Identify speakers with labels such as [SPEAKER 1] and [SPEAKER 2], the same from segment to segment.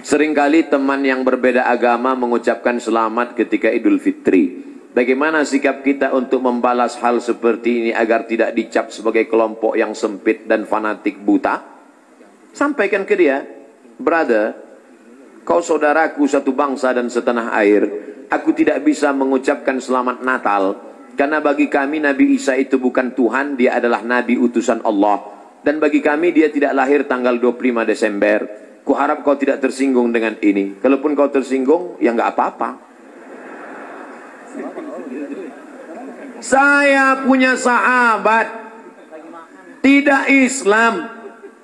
[SPEAKER 1] Seringkali teman yang berbeda agama mengucapkan selamat ketika Idul Fitri. Bagaimana sikap kita untuk membalas hal seperti ini agar tidak dicap sebagai kelompok yang sempit dan fanatik buta? Sampaikan ke dia, brother, kau saudaraku satu bangsa dan setanah air. Aku tidak bisa mengucapkan selamat Natal, karena bagi kami Nabi Isa itu bukan Tuhan, dia adalah Nabi utusan Allah. Dan bagi kami dia tidak lahir tanggal 25 Desember. Kuharap kau tidak tersinggung dengan ini. Kalaupun kau tersinggung, ya nggak apa-apa. Saya punya sahabat tidak Islam,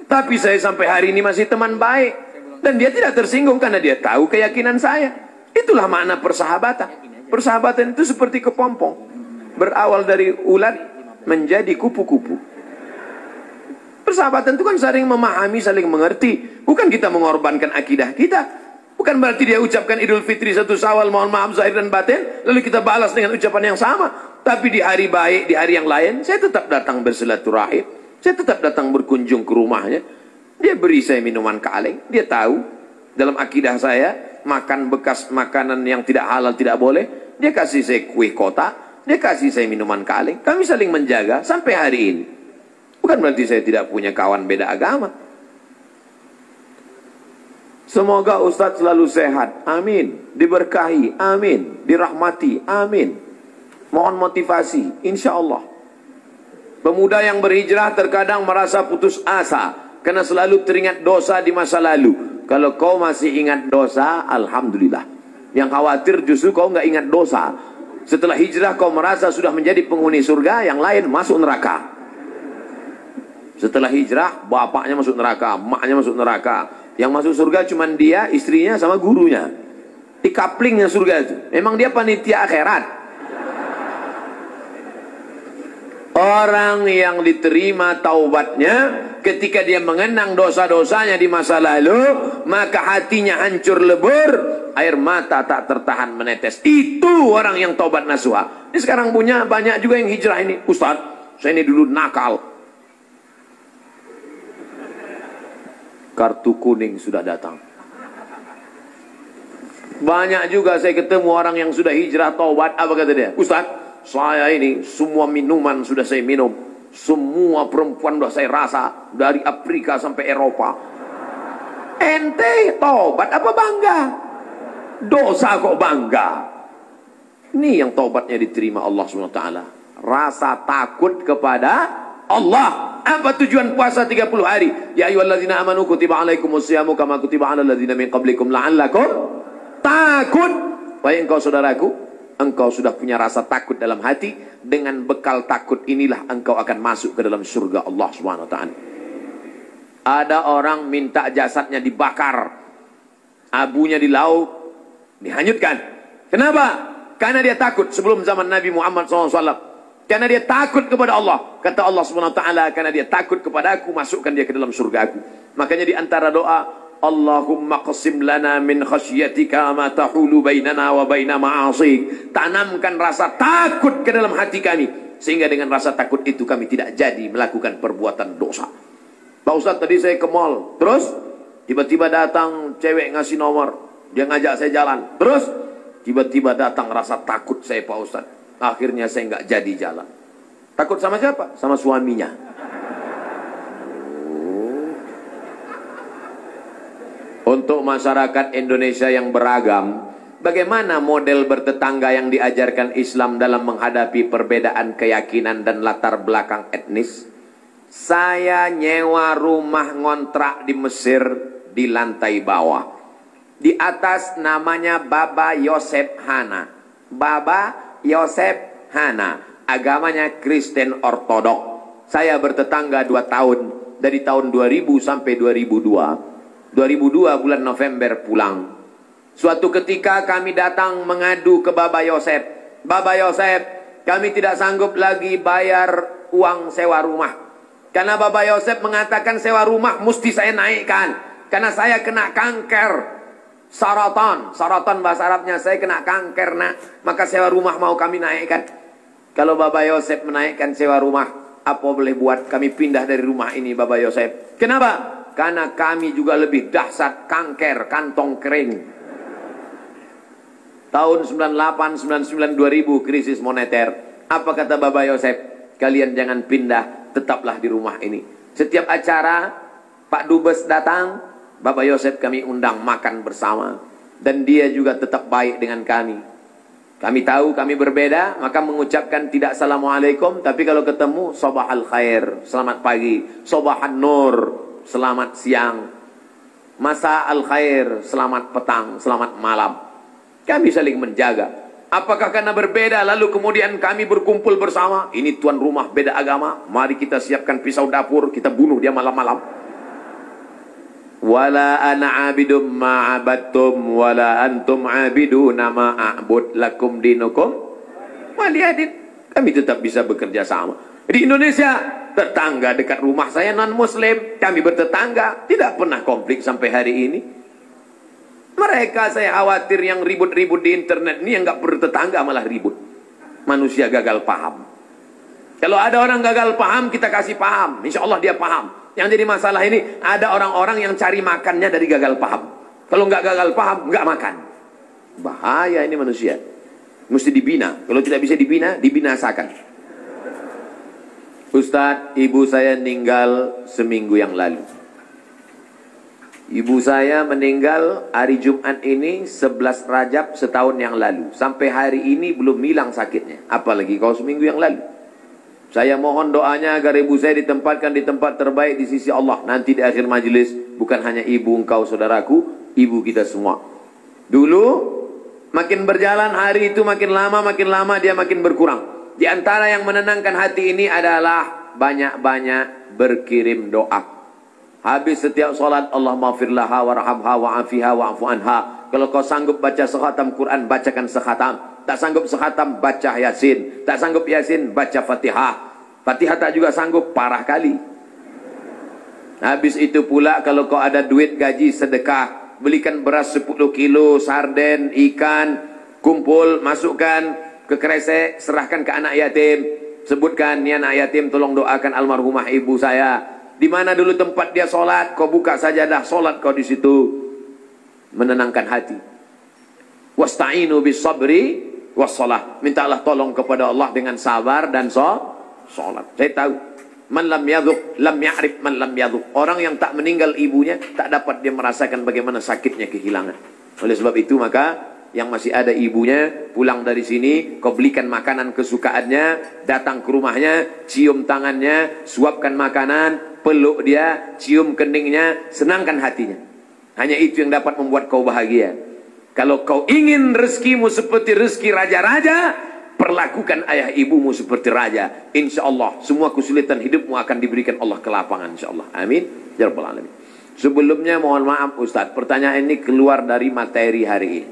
[SPEAKER 1] tapi saya sampai hari ini masih teman baik. Dan dia tidak tersinggung karena dia tahu keyakinan saya. Itulah makna persahabatan. Persahabatan itu seperti kepompong, berawal dari ulat menjadi kupu-kupu. Persahabatan itu kan saling memahami, saling mengerti. Bukan kita mengorbankan akidah kita. Bukan berarti dia ucapkan Idul Fitri 1 Syawal, mohon maaf zahir dan batin, lalu kita balas dengan ucapan yang sama. Tapi di hari baik, di hari yang lain, saya tetap datang bersilaturahim. Saya tetap datang berkunjung ke rumahnya. Dia beri saya minuman kaleng. Dia tahu dalam akidah saya, makan bekas makanan yang tidak halal tidak boleh. Dia kasih saya kue kotak, dia kasih saya minuman kaleng. Kami saling menjaga sampai hari ini. Bukan berarti saya tidak punya kawan beda agama. Semoga Ustadz selalu sehat, amin. Diberkahi, amin. Dirahmati, amin. Mohon motivasi, insya Allah. Pemuda yang berhijrah terkadang merasa putus asa karena selalu teringat dosa di masa lalu. Kalau kau masih ingat dosa, alhamdulillah. Yang khawatir justru kau nggak ingat dosa. Setelah hijrah kau merasa sudah menjadi penghuni surga, yang lain masuk neraka. Setelah hijrah, bapaknya masuk neraka, emaknya masuk neraka. Yang masuk surga cuma dia, istrinya, sama gurunya. Di kaplingnya surga itu. Memang dia panitia akhirat. Orang yang diterima taubatnya ketika dia mengenang dosa-dosanya di masa lalu, maka hatinya hancur lebur, air mata tak tertahan menetes. Itu orang yang taubat nasuha. Ini sekarang punya banyak juga yang hijrah ini. Ustadz, saya ini dulu nakal. Kartu kuning sudah datang. Banyak juga saya ketemu orang yang sudah hijrah taubat. Apa kata dia? Ustadz, saya ini semua minuman sudah saya minum. Semua perempuan sudah saya rasa. Dari Afrika sampai Eropa. Ente taubat apa bangga? Dosa kok bangga? Ini yang taubatnya diterima Allah SWT. Rasa takut kepada Allah. Apa tujuan puasa 30 hari? Ya ayyuhalladzina amanu kutiba alaikumusyamu kama kutiba alal ladzina min qablikum la'allakum takut. Baik engkau saudaraku, engkau sudah punya rasa takut dalam hati. Dengan bekal takut inilah engkau akan masuk ke dalam surga Allah Subhanahu wa taala. Ada orang minta jasadnya dibakar, abunya di laut, dihanyutkan. Kenapa? Karena dia takut sebelum zaman Nabi Muhammad SAW. Karena dia takut kepada Allah. Kata Allah SWT, karena dia takut kepada aku, masukkan dia ke dalam surga aku. Makanya di antara doa, Allahumma qasim lana min khasyatika ma tahulu bainana wa baina ma'asik. Tanamkan rasa takut ke dalam hati kami. Sehingga dengan rasa takut itu kami tidak jadi melakukan perbuatan dosa. Pak Ustadz, tadi saya ke mall. Terus, tiba-tiba datang cewek ngasih nomor. Dia ngajak saya jalan. Terus, tiba-tiba datang rasa takut saya Pak Ustadz. Akhirnya saya nggak jadi jalan. Takut sama siapa? Sama suaminya. Untuk masyarakat Indonesia yang beragam, bagaimana model bertetangga yang diajarkan Islam dalam menghadapi perbedaan keyakinan dan latar belakang etnis? Saya nyewa rumah ngontrak di Mesir di lantai bawah. Di atas namanya Baba Yosef Hana. Baba Yosef Hana, agamanya Kristen Ortodok. Saya bertetangga 2 tahun, dari tahun 2000 sampai 2002. 2002 bulan November pulang. Suatu ketika kami datang mengadu ke Baba Yosef. Baba Yosef, kami tidak sanggup lagi bayar uang sewa rumah. Karena Baba Yosef mengatakan sewa rumah mesti saya naikkan. Karena saya kena kanker. Saratan bahasa Arabnya, saya kena kanker nak, maka sewa rumah mau kami naikkan. Kalau Baba Yosef menaikkan sewa rumah, apa boleh buat? Kami pindah dari rumah ini Baba Yosef. Kenapa? karena kami juga lebih dahsyat kanker kantong kering. Tahun 98, 99, 2000 krisis moneter. Apa kata Bapak Yosef? Kalian jangan pindah, tetaplah di rumah ini. Setiap acara Pak Dubes datang, Bapak Yosef kami undang makan bersama. Dan dia juga tetap baik dengan kami. Kami tahu kami berbeda, maka mengucapkan tidak assalamualaikum, tapi kalau ketemu sabahal khair, selamat pagi, sabahan nur, selamat siang, masa al khair, selamat petang, selamat malam. Kami saling menjaga. Apakah karena berbeda lalu kemudian kami berkumpul bersama? Ini tuan rumah beda agama, mari kita siapkan pisau dapur, kita bunuh dia malam-malam. Wala ana abidum ma'abattum wala antum abiduna ma'abud lakum dinukum waliyadin. Kami tetap bisa bekerja sama. Di Indonesia, tetangga dekat rumah saya non muslim, kami bertetangga, tidak pernah konflik sampai hari ini. Mereka saya khawatir yang ribut-ribut di internet ini yang nggak bertetangga malah ribut. Manusia gagal paham. Kalau ada orang gagal paham, kita kasih paham, insya Allah dia paham. Yang jadi masalah ini, ada orang-orang yang cari makannya dari gagal paham. Kalau nggak gagal paham, nggak makan. Bahaya ini manusia. Mesti dibina. Kalau tidak bisa dibina, dibinasakan. Ustadz, ibu saya meninggal seminggu yang lalu. Ibu saya meninggal hari Jumat ini 11 Rajab setahun yang lalu. Sampai hari ini belum hilang sakitnya. Apalagi kalau seminggu yang lalu. Saya mohon doanya agar ibu saya ditempatkan di tempat terbaik di sisi Allah. Nanti di akhir majelis, bukan hanya ibu engkau saudaraku, ibu kita semua. Dulu, makin berjalan hari itu makin lama dia makin berkurang. Di antara yang menenangkan hati ini adalah banyak-banyak berkirim doa. Habis setiap solat, Allah maghfir laha warhamha wa'afiha wa'afu anha. Kalau kau sanggup baca sekhatam Quran, bacakan sekhatam. Tak sanggup sekhatam, baca Yasin. Tak sanggup Yasin, baca Fatihah. Fatihah tak juga sanggup, parah kali. Habis itu pula kalau kau ada duit gaji sedekah, belikan beras 10 kilo, sarden, ikan, kumpul, masukkan ke kresek, serahkan ke anak yatim. Sebutkan, ni anak yatim tolong doakan almarhumah ibu saya. Di mana dulu tempat dia solat, kau buka sajadah solat kau di situ. Menenangkan hati. Wasta'inu bis sabri wassalah. Mintalah tolong kepada Allah dengan sabar dan salat. Saya tahu. Man lam yadhuq lam ya'rif man lam yadhuq. Orang yang tak meninggal ibunya tak dapat dia merasakan bagaimana sakitnya kehilangan. Oleh sebab itu maka yang masih ada ibunya pulang dari sini, kau belikan makanan kesukaannya, datang ke rumahnya, cium tangannya, suapkan makanan, peluk dia, cium keningnya, senangkan hatinya. Hanya itu yang dapat membuat kau bahagia. Kalau kau ingin rezekimu seperti rezeki raja-raja, perlakukan ayah ibumu seperti raja. Insya Allah semua kesulitan hidupmu akan diberikan Allah kelapangan. Insya Allah. Amin. Ya Rabbal Alamin. Sebelumnya mohon maaf Ustadz, pertanyaan ini keluar dari materi hari ini.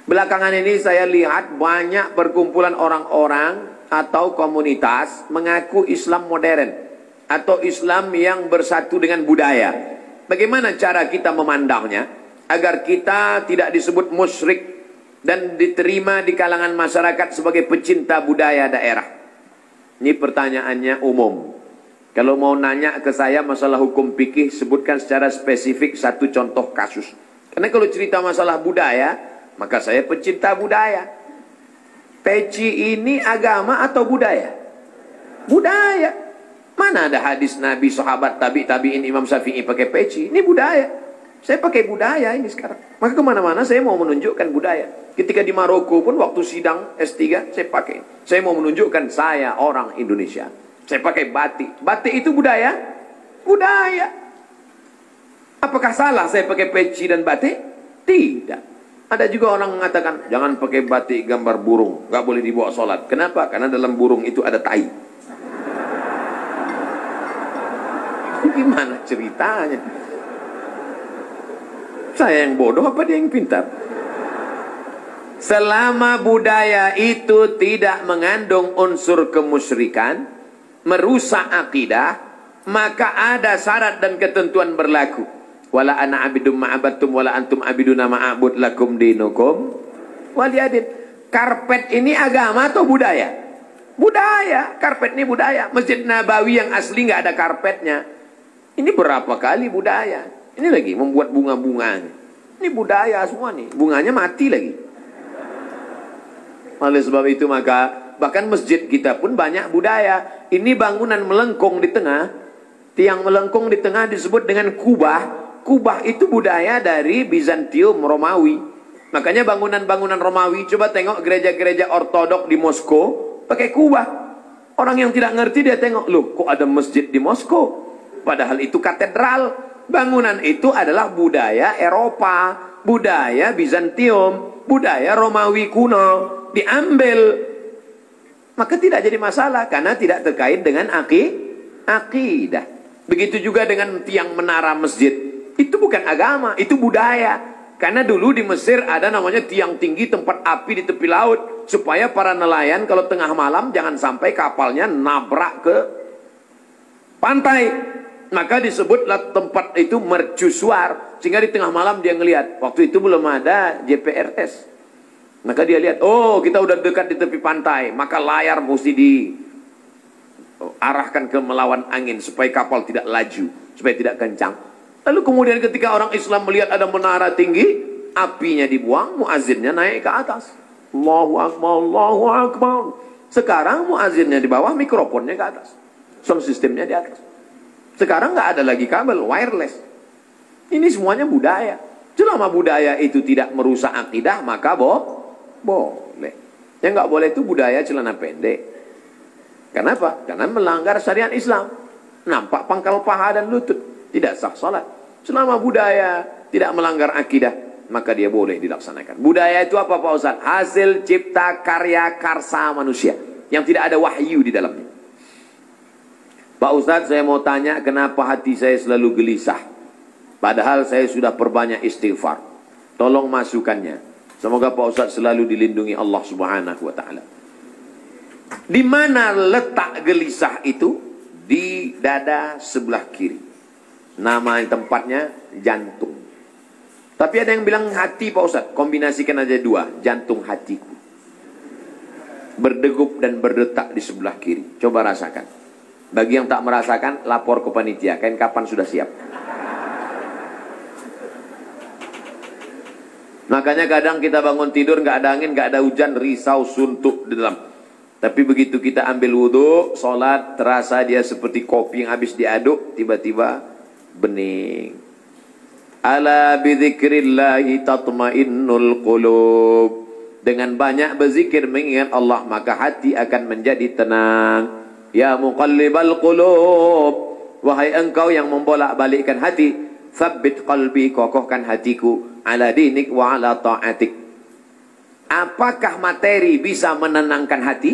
[SPEAKER 1] Belakangan ini saya lihat banyak perkumpulan orang-orang atau komunitas mengaku Islam modern atau Islam yang bersatu dengan budaya. Bagaimana cara kita memandangnya agar kita tidak disebut musyrik dan diterima di kalangan masyarakat sebagai pecinta budaya daerah? Ini pertanyaannya umum. Kalau mau nanya ke saya masalah hukum fikih, sebutkan secara spesifik satu contoh kasus. Karena kalau cerita masalah budaya, maka saya pecinta budaya. Peci ini agama atau budaya? Budaya. Mana ada hadis Nabi, sahabat, tabi'in, Imam Syafi'i pakai peci? Ini budaya. Saya pakai budaya ini sekarang. Maka kemana-mana saya mau menunjukkan budaya. Ketika di Maroko pun waktu sidang S3 saya pakai. Saya mau menunjukkan saya orang Indonesia. Saya pakai batik. Batik itu budaya? Budaya. Apakah salah saya pakai peci dan batik? Tidak. Ada juga orang mengatakan jangan pakai batik gambar burung, nggak boleh dibawa sholat. Kenapa? Karena dalam burung itu ada tai. Gimana ceritanya? Saya yang bodoh apa dia yang pintar? Selama budaya itu tidak mengandung unsur kemusyrikan, merusak akidah, maka ada syarat dan ketentuan berlaku. Wala ana abidum ma'abattum wala antum abiduna ma'abud lakum dinukum waliyadin. Karpet ini agama atau budaya? Budaya. Karpet ini budaya. Masjid Nabawi yang asli nggak ada karpetnya. Ini berapa kali budaya. Ini lagi membuat bunga-bunga. Ini budaya semua nih. Bunganya mati lagi. Oleh sebab itu maka bahkan masjid kita pun banyak budaya. Ini bangunan melengkung di tengah. Tiang melengkung di tengah disebut dengan kubah. Kubah itu budaya dari Bizantium, Romawi. Makanya bangunan-bangunan Romawi, coba tengok gereja-gereja ortodok di Moskow pakai kubah. Orang yang tidak ngerti dia tengok, loh kok ada masjid di Moskow? Padahal itu katedral. Bangunan itu adalah budaya Eropa, budaya Bizantium, budaya Romawi kuno. Diambil, maka tidak jadi masalah karena tidak terkait dengan akidah. Begitu juga dengan tiang menara masjid. Itu bukan agama, itu budaya. Karena dulu di Mesir ada namanya tiang tinggi tempat api di tepi laut. Supaya para nelayan kalau tengah malam jangan sampai kapalnya nabrak ke pantai. Maka disebutlah tempat itu mercusuar. Sehingga di tengah malam dia ngelihat. Waktu itu belum ada GPRS. Maka dia lihat, oh kita udah dekat di tepi pantai. Maka layar mesti diarahkan ke melawan angin. Supaya kapal tidak laju. Supaya tidak kencang. Lalu kemudian ketika orang Islam melihat ada menara tinggi, apinya dibuang, muazzinnya naik ke atas. Allahu Akbar, Allahu Akbar. Sekarang muazzinnya di bawah, mikrofonnya ke atas. Sound systemnya di atas. Sekarang nggak ada lagi kabel, wireless. Ini semuanya budaya. Selama budaya itu tidak merusak akidah, maka boleh. Yang nggak boleh itu budaya celana pendek. Kenapa? Karena melanggar syariat Islam. Nampak pangkal paha dan lutut. Tidak sah salat. Selama budaya tidak melanggar akidah, maka dia boleh dilaksanakan. Budaya itu apa Pak Ustaz? Hasil cipta karya karsa manusia yang tidak ada wahyu di dalamnya. Pak Ustaz, saya mau tanya kenapa hati saya selalu gelisah? Padahal saya sudah perbanyak istighfar. Tolong masukannya. Semoga Pak Ustaz selalu dilindungi Allah Subhanahu wa taala. Di mana letak gelisah itu? Di dada sebelah kiri. Nama tempatnya jantung. Tapi ada yang bilang hati Pak Ustaz. Kombinasikan aja dua. Jantung hatiku. Berdegup dan berdetak di sebelah kiri. Coba rasakan. Bagi yang tak merasakan, lapor ke panitia. Kain kapan sudah siap. Makanya kadang kita bangun tidur nggak ada angin, nggak ada hujan, risau, suntuk di dalam. Tapi begitu kita ambil wudhu, sholat, terasa dia seperti kopi yang habis diaduk, tiba-tiba bening. Ala bidzikrillahi tatmainnul qulub. Dengan banyak berzikir mengingat Allah, maka hati akan menjadi tenang. Ya muqallibal qulub, wahai engkau yang membolak-balikkan hati, tsabbit qalbi, kokohkan hatiku, ala dinik wa ala ta'atik. Apakah materi bisa menenangkan hati?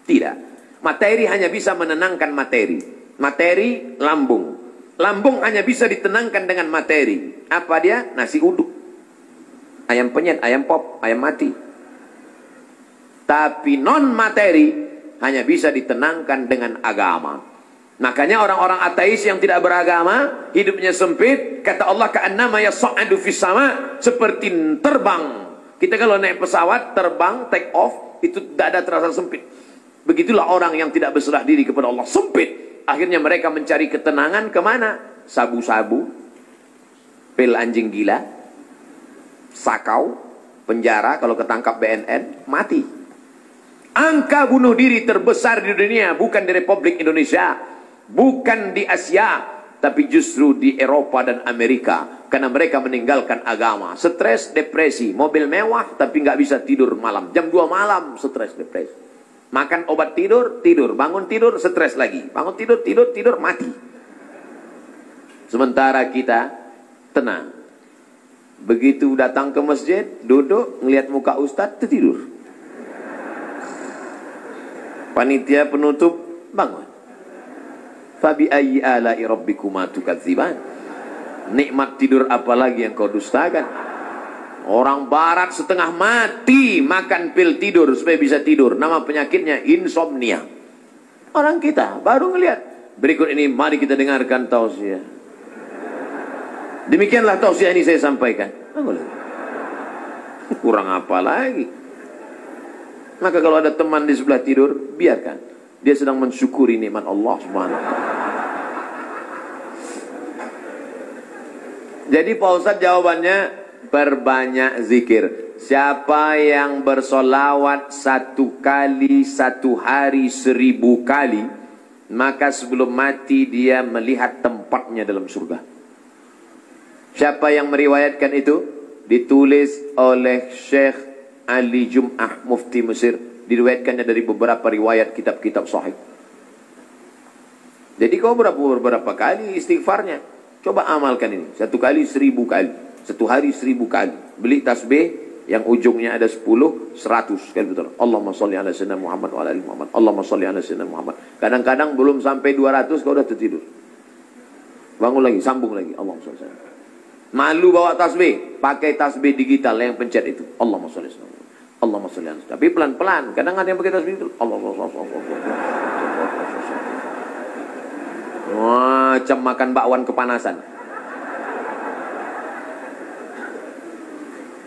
[SPEAKER 1] Tidak. Materi hanya bisa menenangkan materi. Materi lambung. Lambung hanya bisa ditenangkan dengan materi. Apa dia? Nasi uduk, ayam penyet, ayam pop, ayam mati. Tapi non materi hanya bisa ditenangkan dengan agama. Makanya orang-orang ateis yang tidak beragama, hidupnya sempit. Kata Allah, ka'annama yas'adu fis sama, seperti terbang. Kita kalau naik pesawat, terbang, take off, itu dada terasa sempit. Begitulah orang yang tidak berserah diri kepada Allah, sempit. Akhirnya mereka mencari ketenangan kemana? Sabu-sabu, pil anjing gila, sakau, penjara, kalau ketangkap BNN, mati. Angka bunuh diri terbesar di dunia, bukan di Republik Indonesia, bukan di Asia, tapi justru di Eropa dan Amerika. Karena mereka meninggalkan agama. Stres, depresi, mobil mewah, tapi nggak bisa tidur malam. Jam 2 malam, stres, depresi. Makan obat tidur, tidur. Bangun tidur, stres lagi. Bangun tidur, tidur, mati. Sementara kita tenang. Begitu datang ke masjid, duduk, ngelihat muka ustadz, tidur. Panitia penutup, bangun. Fabi ayyi ala'i rabbikuma tukadziban. Nikmat tidur apalagi yang kau dustakan? Orang barat setengah mati makan pil tidur supaya bisa tidur. Nama penyakitnya insomnia. Orang kita baru ngelihat. Berikut ini mari kita dengarkan tausiah. Demikianlah tausiah ini saya sampaikan. Kurang apa lagi? Maka kalau ada teman di sebelah tidur, biarkan. Dia sedang mensyukuri nikmat Allah Subhanahu wa taala. Jadi Pak Ustadz jawabannya, perbanyak zikir. Siapa yang bersolawat 1 kali 1 hari 1000 kali, maka sebelum mati dia melihat tempatnya dalam surga. Siapa yang meriwayatkan itu? Ditulis oleh Syekh Ali Jum'ah, Mufti Mesir. Diriwayatkannya dari beberapa riwayat kitab-kitab sahih. Jadi kau berapa kali istighfarnya? Coba amalkan ini. 1 kali 1000 kali. 1 hari 1000 kali. Beli tasbih yang ujungnya ada 10, 100 kali betul. Allahumma sholli ala sayyidina Muhammad wa ala ali Muhammad. Allahumma sholli ala sayyidina Muhammad. Kadang-kadang belum sampai 200 kau udah tertidur. Bangun lagi, sambung lagi. Allahumma sholli ala sayyidina. Malu bawa tasbih, pakai tasbih digital yang pencet itu. Allahumma sholli ala sayyidina. Allahumma sholli ala sayyidina. Tapi pelan-pelan. Kadang ada yang pakai tasbih itu. Allahumma sholli ala sayyidina. Macam makan bakwan kepanasan.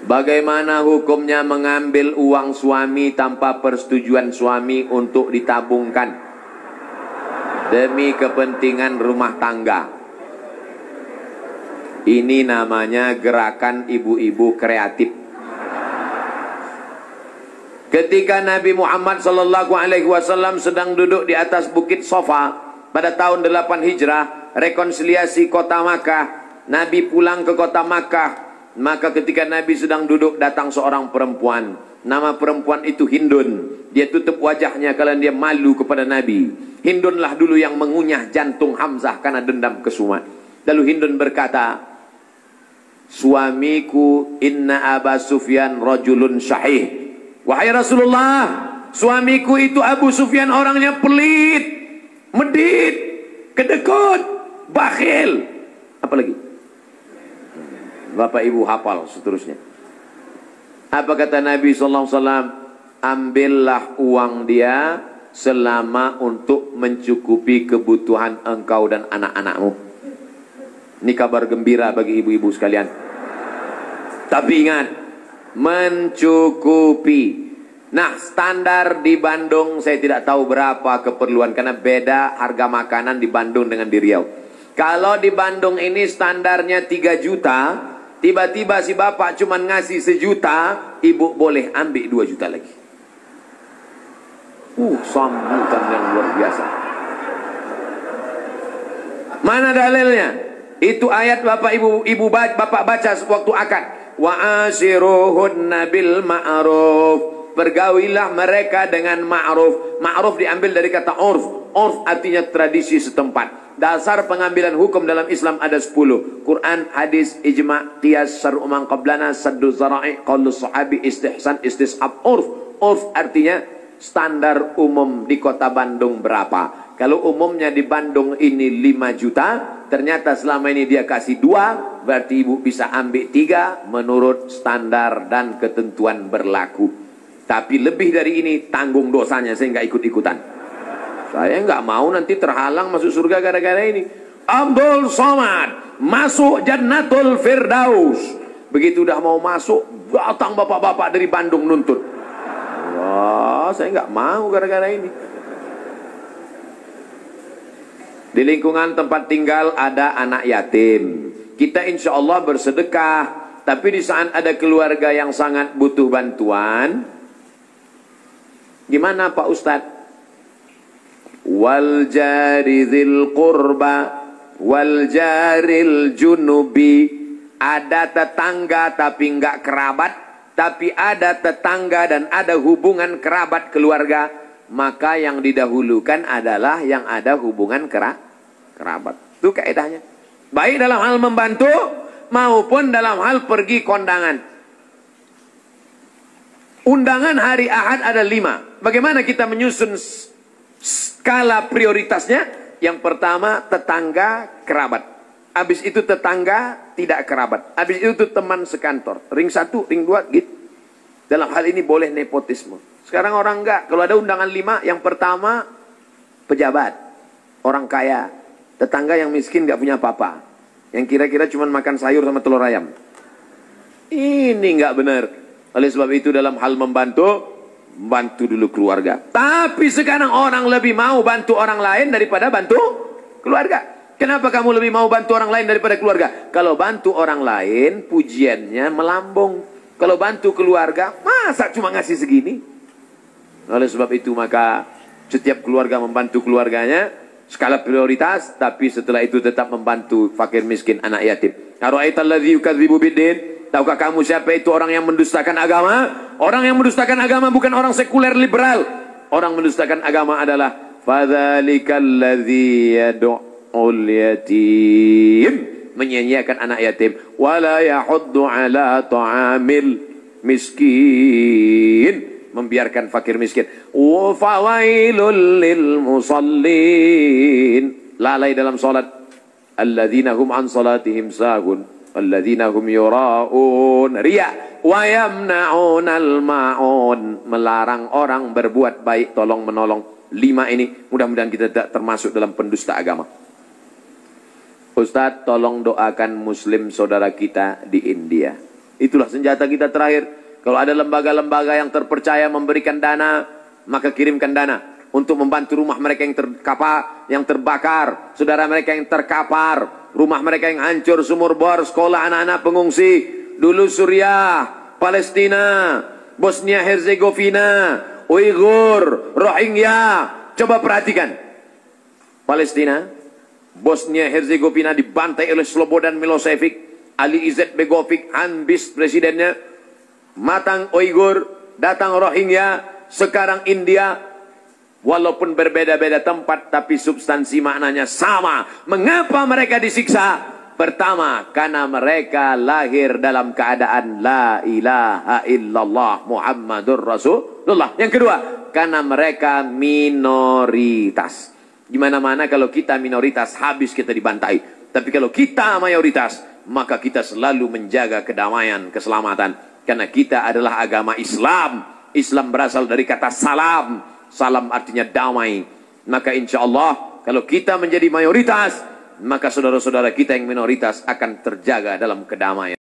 [SPEAKER 1] Bagaimana hukumnya mengambil uang suami tanpa persetujuan suami untuk ditabungkan demi kepentingan rumah tangga? Ini namanya gerakan ibu-ibu kreatif. Ketika Nabi Muhammad SAW sedang duduk di atas bukit Sofa pada tahun 8 Hijrah, rekonsiliasi kota Makkah, Nabi pulang ke kota Makkah. Maka ketika Nabi sedang duduk, datang seorang perempuan. Nama perempuan itu Hindun. Dia tutup wajahnya karena dia malu kepada Nabi. Hindunlah dulu yang mengunyah jantung Hamzah karena dendam kesumat. Lalu Hindun berkata, suamiku inna Aba Sufyan rajulun syahih. Wahai Rasulullah, suamiku itu Abu Sufyan orangnya pelit, medit, kedekut, bakhil. Apalagi? Bapak Ibu hafal seterusnya. Apa kata Nabi SAW? Ambillah uang dia selama untuk mencukupi kebutuhan engkau dan anak-anakmu. Ini kabar gembira bagi ibu-ibu sekalian. Tapi ingat, mencukupi. Nah, standar di Bandung saya tidak tahu berapa keperluan, karena beda harga makanan di Bandung dengan di Riau. Kalau di Bandung ini standarnya 3 juta, tiba-tiba si bapak cuma ngasih 1 juta, ibu boleh ambil 2 juta lagi. Sambutan yang luar biasa. Mana dalilnya? Itu ayat bapak bapak baca waktu akad. Wa ashiruhunna bil ma'ruf. Bergawilah mereka dengan ma'ruf. Ma'ruf diambil dari kata urf. Urf artinya tradisi setempat. Dasar pengambilan hukum dalam Islam ada 10. Quran, hadis, ijma', qiyas, syar'u man qablana, saddu zara'i, qaulu sahabi, istihsan, istisab, urf. Urf artinya standar umum di kota Bandung berapa. Kalau umumnya di Bandung ini 5 juta, ternyata selama ini dia kasih 2, berarti ibu bisa ambil 3 menurut standar dan ketentuan berlaku. Tapi lebih dari ini tanggung dosanya, saya nggak ikut-ikutan. Saya nggak mau nanti terhalang masuk surga gara-gara ini. Abdul Somad masuk Jannatul Firdaus. Begitu udah mau masuk, datang bapak-bapak dari Bandung nuntut. Wah, saya nggak mau gara-gara ini. Di lingkungan tempat tinggal ada anak yatim. Kita insya Allah bersedekah. Tapi di saat ada keluarga yang sangat butuh bantuan, gimana Pak Ustadz? Wal jari dzil qurba wal jaril junubi. Ada tetangga tapi enggak kerabat, tapi ada tetangga dan ada hubungan kerabat keluarga, maka yang didahulukan adalah yang ada hubungan kerabat. Itu kaidahnya. Baik dalam hal membantu maupun dalam hal pergi kondangan. Undangan hari Ahad ada 5. Bagaimana kita menyusun skala prioritasnya? Yang pertama tetangga kerabat. Habis itu tetangga tidak kerabat. Habis itu teman sekantor. Ring 1, ring 2 gitu. Dalam hal ini boleh nepotisme. Sekarang orang enggak. Kalau ada undangan 5, yang pertama pejabat, orang kaya, tetangga yang miskin enggak punya apa-apa, yang kira-kira cuma makan sayur sama telur ayam. Ini enggak benar. Oleh sebab itu dalam hal membantu, bantu dulu keluarga. Tapi sekarang orang lebih mau bantu orang lain daripada bantu keluarga. Kenapa kamu lebih mau bantu orang lain daripada keluarga? Kalau bantu orang lain, pujiannya melambung. Kalau bantu keluarga, masa cuma ngasih segini? Oleh sebab itu maka setiap keluarga membantu keluarganya, skala prioritas, tapi setelah itu tetap membantu fakir miskin, anak yatim. Ara'aitalladzi yukadzibu biddin? Tahukah kamu siapa itu orang yang mendustakan agama? Orang yang mendustakan agama bukan orang sekuler liberal. Orang mendustakan agama adalah fadzalikal ladzi yad'ul yatim, menyanyiakan anak yatim, wala yahuddu ala ta'amil miskin, membiarkan fakir miskin. Wa fawailul lil musallin, lalai dalam salat. Alladzina hum an salatihim sahun, alladzina hum yura'un, riya, wa yamna'unal ma'un, melarang orang berbuat baik, tolong menolong. 5 ini mudah-mudahan kita tidak termasuk dalam pendusta agama. Ustadz, tolong doakan muslim saudara kita di India. Itulah senjata kita terakhir. Kalau ada lembaga-lembaga yang terpercaya memberikan dana, maka kirimkan dana untuk membantu rumah mereka yang terbakar, saudara mereka yang terkapar, rumah mereka yang hancur, sumur bor, sekolah anak-anak pengungsi. Dulu Suriah, Palestina, Bosnia Herzegovina, Uighur, Rohingya. Coba perhatikan. Palestina, Bosnia Herzegovina dibantai oleh Slobodan Milosevic, Ali Izzet Begovic, Hanbis presidennya, matang Uighur, datang Rohingya, sekarang India. Walaupun berbeda-beda tempat, tapi substansi maknanya sama. Mengapa mereka disiksa? Pertama, karena mereka lahir dalam keadaan la ilaha illallah Muhammadur Rasulullah. Yang kedua, karena mereka minoritas. Gimana-mana kalau kita minoritas, habis kita dibantai. Tapi kalau kita mayoritas, maka kita selalu menjaga kedamaian, keselamatan. Karena kita adalah agama Islam. Islam berasal dari kata salam. Salam artinya damai. Maka insya Allah, kalau kita menjadi mayoritas, maka saudara-saudara kita yang minoritas akan terjaga dalam kedamaian.